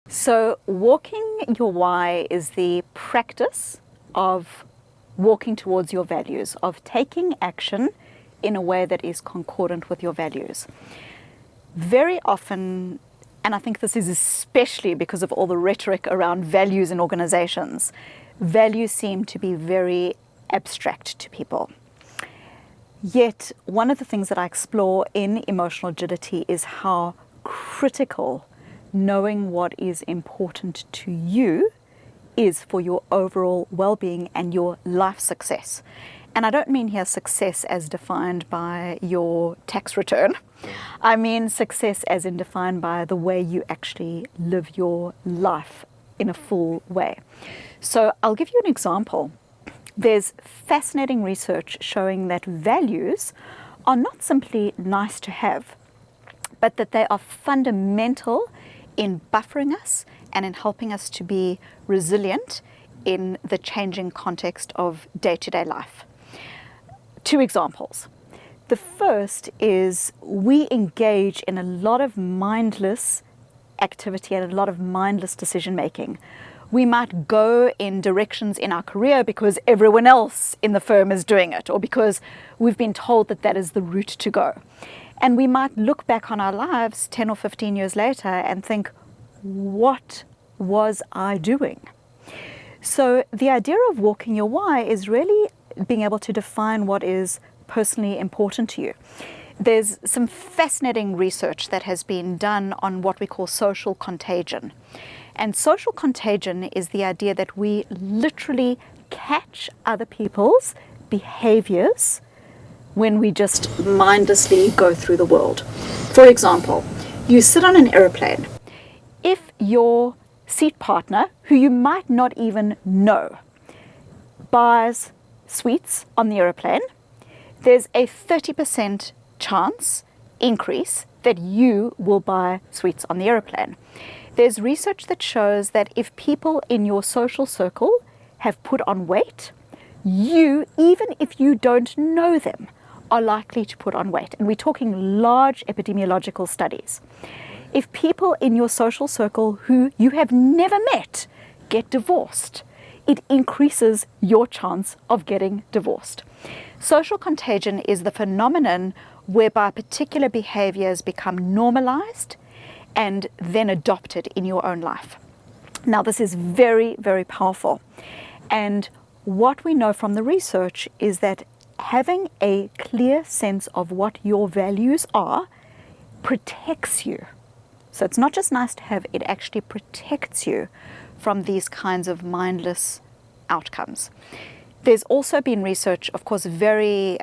So walking your why is the practice of walking towards your values, of taking action in a way that is concordant with your values. Very often, and I think this is especially because of all the rhetoric around values in organizations, values seem to be very abstract to people. Yet, one of the things that I explore in emotional agility is how critical knowing what is important to you is for your overall well-being and your life success. And I don't mean here success as defined by your tax return. I mean success as in defined by the way you actually live your life in a full way. So I'll give you an example. There's fascinating research showing that values are not simply nice to have, but that they are fundamental in buffering us and in helping us to be resilient in the changing context of day-to-day life. Two examples. The first is we engage in a lot of mindless activity and a lot of mindless decision making. We might go in directions in our career because everyone else in the firm is doing it, or because we've been told that that is the route to go. And we might look back on our lives 10 or 15 years later and think, what was I doing? So the idea of walking your why is really being able to define what is personally important to you. There's some fascinating research that has been done on what we call social contagion. And social contagion is the idea that we literally catch other people's behaviors when we just mindlessly go through the world. For example, you sit on an airplane. If your seat partner, who you might not even know, buys sweets on the airplane, there's a 30% chance increase that you will buy sweets on the airplane. There's research that shows that if people in your social circle have put on weight, you, even if you don't know them, are likely to put on weight. And we're talking large epidemiological studies. If people in your social circle who you have never met get divorced, it increases your chance of getting divorced. Social contagion is the phenomenon whereby particular behaviors become normalized and then adopted in your own life. Now, this is very, very powerful. And what we know from the research is that having a clear sense of what your values are protects you. So it's not just nice to have, it actually protects you from these kinds of mindless outcomes. There's also been research, of course, very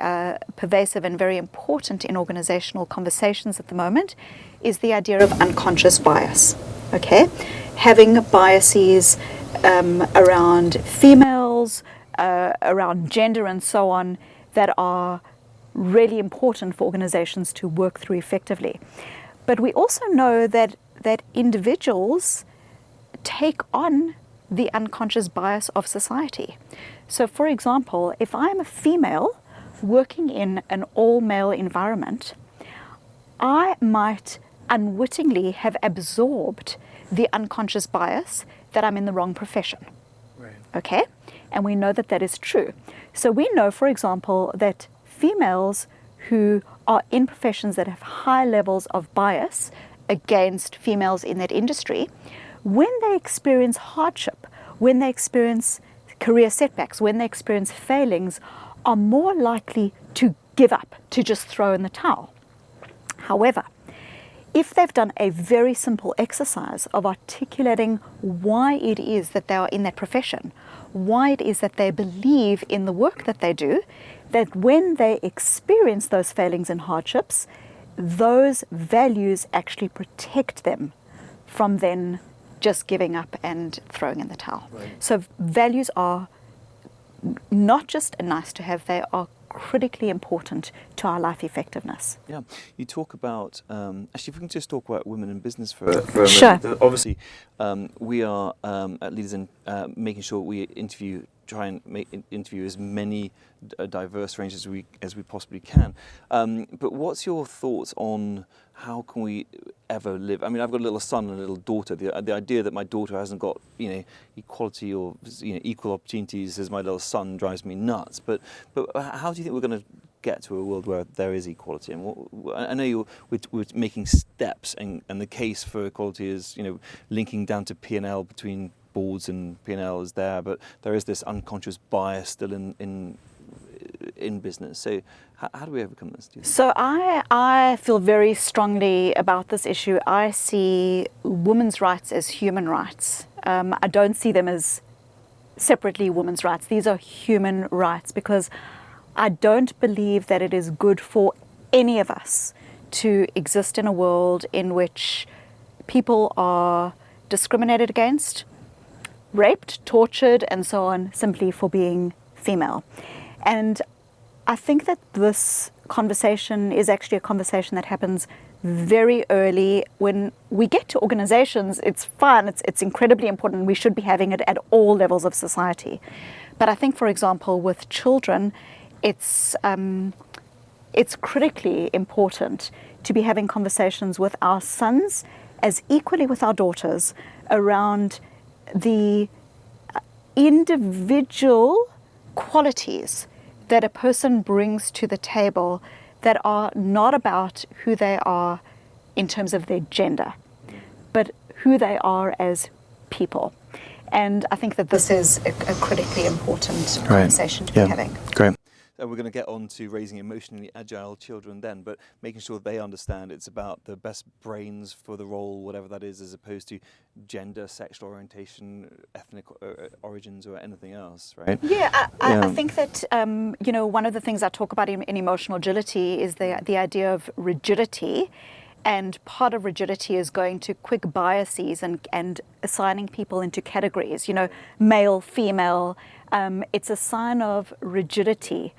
pervasive and very important in organizational conversations at the moment, is the idea of unconscious bias. Okay? Having biases around females, around gender and so on, that are really important for organizations to work through effectively. But we also know that individuals take on the unconscious bias of society. So, for example, if I'm a female working in an all-male environment, I might unwittingly have absorbed the unconscious bias that I'm in the wrong profession. Right. Okay? And we know that that is true. So we know, for example, that females who are in professions that have high levels of bias against females in that industry, when they experience hardship, when they experience career setbacks, when they experience failings, are more likely to give up, to just throw in the towel. However, if they've done a very simple exercise of articulating why it is that they are in that profession, why it is that they believe in the work that they do, that when they experience those failings and hardships, those values actually protect them from then just giving up and throwing in the towel. Right. So values are not just nice to have, they are critically important to our life effectiveness. Yeah, you talk about, actually if we can just talk about women in business for a moment. Sure. Obviously, we are at LeadersIn making sure we interview try and interview as many diverse ranges as we possibly can. But what's your thoughts on how can we ever live? I mean, I've got a little son and a little daughter. The idea that my daughter hasn't got equality or equal opportunities as my little son drives me nuts. But how do you think we're going to get to a world where there is equality? And I know we're making steps, and the case for equality is linking down to P&L between boards and P&L is there, but there is this unconscious bias still in business. So how do we overcome this? So I feel very strongly about this issue. I see women's rights as human rights. I don't see them as separately women's rights. These are human rights, because I don't believe that it is good for any of us to exist in a world in which people are discriminated against, raped, tortured, and so on, simply for being female. And I think that this conversation is actually a conversation that happens very early. When we get to organizations, it's fun, it's incredibly important. We should be having it at all levels of society. But I think, for example, with children, it's critically important to be having conversations with our sons as equally with our daughters around the individual qualities that a person brings to the table that are not about who they are in terms of their gender, but who they are as people. And I think that this is a critically important conversation to be having. Great. And we're going to get on to raising emotionally agile children then, but making sure they understand it's about the best brains for the role, whatever that is, as opposed to gender, sexual orientation, ethnic origins, or anything else, right? Yeah, I think that, one of the things I talk about in emotional agility is the idea of rigidity. And part of rigidity is going to quick biases and assigning people into categories, male, female. It's a sign of rigidity.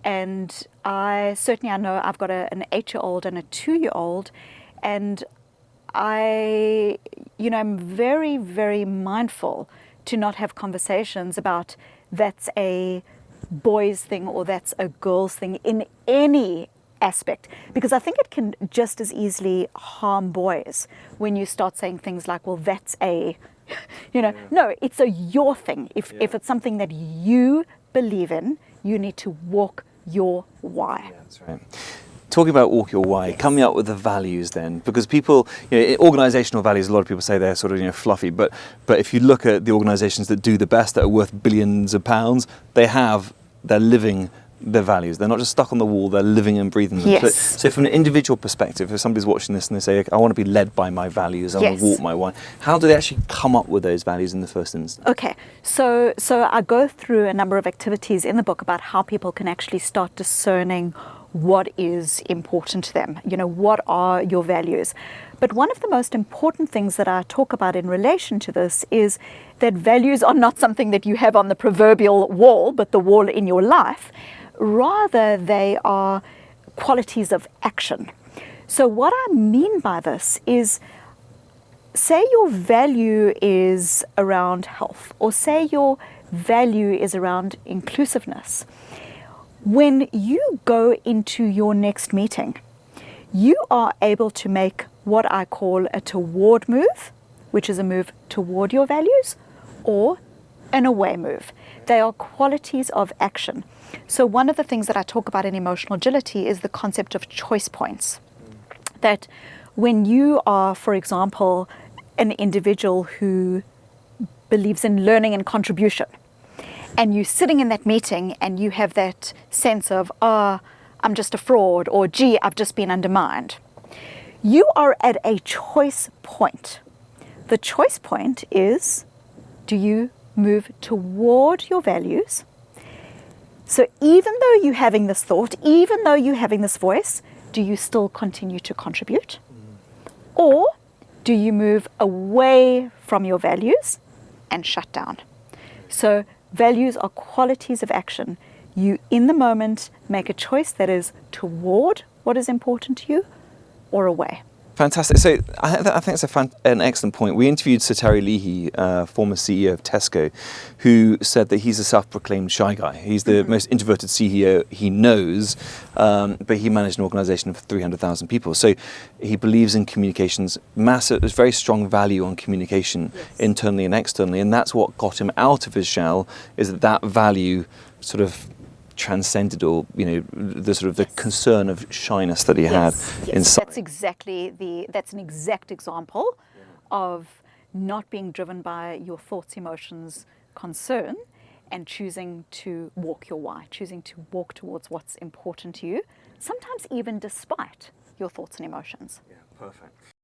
And I know I've got an 8-year-old and a 2-year-old, and I'm very, very mindful to not have conversations about that's a boys thing or that's a girls thing in any aspect, because I think it can just as easily harm boys when you start saying things like, well, that's a, no, it's a your thing. If it's something that you believe in, you need to walk your why. Yeah, that's right. Talking about walk your why, coming up with the values then, because people, organizational values, a lot of people say they're sort of, fluffy, but if you look at the organizations that do the best, that are worth billions of pounds, they're living their values. They're not just stuck on the wall, they're living and breathing them. Yes. So from an individual perspective, if somebody's watching this and they say, I want to be led by my values, I want to walk my why, how do they actually come up with those values in the first instance? Okay, so I go through a number of activities in the book about how people can actually start discerning what is important to them. What are your values? But one of the most important things that I talk about in relation to this is that values are not something that you have on the proverbial wall, but the wall in your life. Rather, they are qualities of action. So what I mean by this is, say your value is around health, or say your value is around inclusiveness. When you go into your next meeting, you are able to make what I call a toward move, which is a move toward your values, or an away move. They are qualities of action. So one of the things that I talk about in emotional agility is the concept of choice points. That when you are, for example, an individual who believes in learning and contribution, and you're sitting in that meeting and you have that sense of, I'm just a fraud, or gee, I've just been undermined. You are at a choice point. The choice point is, do you move toward your values? So even though you're having this thought, even though you're having this voice, do you still continue to contribute? Or do you move away from your values and shut down? So values are qualities of action. You, in the moment, make a choice that is toward what is important to you or away. Fantastic. So I think it's an excellent point. We interviewed Sir Terry Leahy, former CEO of Tesco, who said that he's a self-proclaimed shy guy. He's the most introverted CEO he knows, but he managed an organisation of 300,000 people. So he believes in communications, massive, there's very strong value on communication internally and externally, and that's what got him out of his shell, is that value sort of transcended, or the sort of the concern of shyness that he had inside. That's an exact example of not being driven by your thoughts, emotions, concern, and choosing to walk your why, choosing to walk towards what's important to you, sometimes even despite your thoughts and emotions. Yeah, perfect.